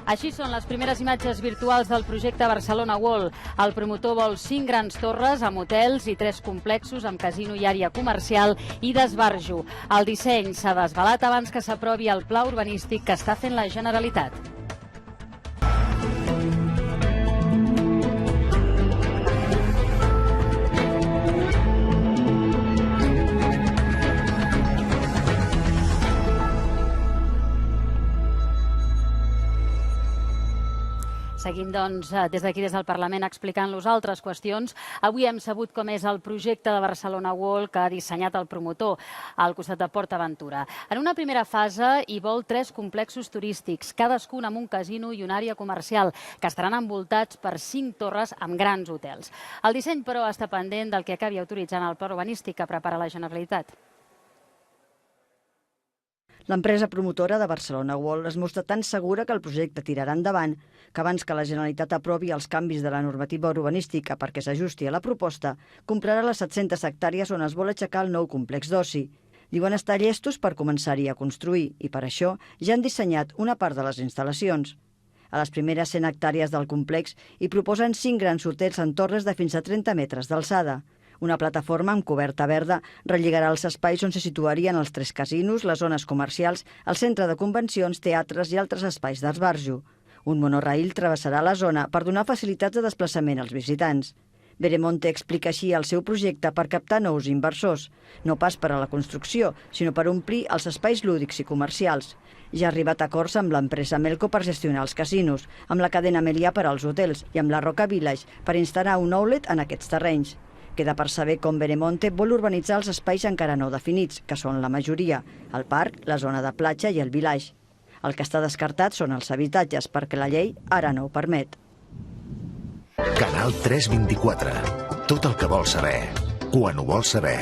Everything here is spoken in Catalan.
Així són les primeres imatges virtuals del projecte Barcelona World. El promotor vol 5 grans torres amb hotels i 3 complexos amb casino i àrea comercial i d'esbarjo. El disseny s'ha desvelat abans que s'aprovi el pla urbanístic que està fent la Generalitat. Seguim, doncs, des d'aquí, des del Parlament, explicant-los altres qüestions. Avui hem sabut com és el projecte de Barcelona World que ha dissenyat el promotor al costat de PortAventura. En una primera fase hi vol 3 complexos turístics, cadascun amb un casino i una àrea comercial, que estaran envoltats per 5 torres amb grans hotels. El disseny, però, està pendent del que acabi autoritzant el pla urbanístic que prepara la Generalitat. L'empresa promotora de Barcelona World es mostra tan segura que el projecte tirarà endavant que abans que la Generalitat aprovi els canvis de la normativa urbanística perquè s'ajusti a la proposta, comprarà les 700 hectàrees on es vol aixecar el nou complex d'oci. Diuen estar llestos per començar-hi a construir i per això ja han dissenyat una part de les instal·lacions. A les primeres 100 hectàrees del complex hi proposen 5 grans hotels en torres de fins a 30 metres d'alçada. Una plataforma amb coberta verda relligarà els espais on se situarien els 3 casinos, les zones comercials, el centre de convencions, teatres i altres espais d'esbarjo. Un monorail travessarà la zona per donar facilitats de desplaçament als visitants. Veremonte explica així el seu projecte per captar nous inversors, no pas per a la construcció, sinó per omplir els espais lúdics i comercials. Ja ha arribat a acords amb l'empresa Melco per gestionar els casinos, amb la cadena Melià per als hotels i amb la Roca Village per instal·lar un outlet en aquests terrenys. Queda per saber com Veremonte vol urbanitzar els espais encara no definits, que són la majoria, el parc, la zona de platja i el village. El que està descartat són els habitatges, perquè la llei ara no ho permet. Canal 324. Tot el que vols saber, quan ho vols saber.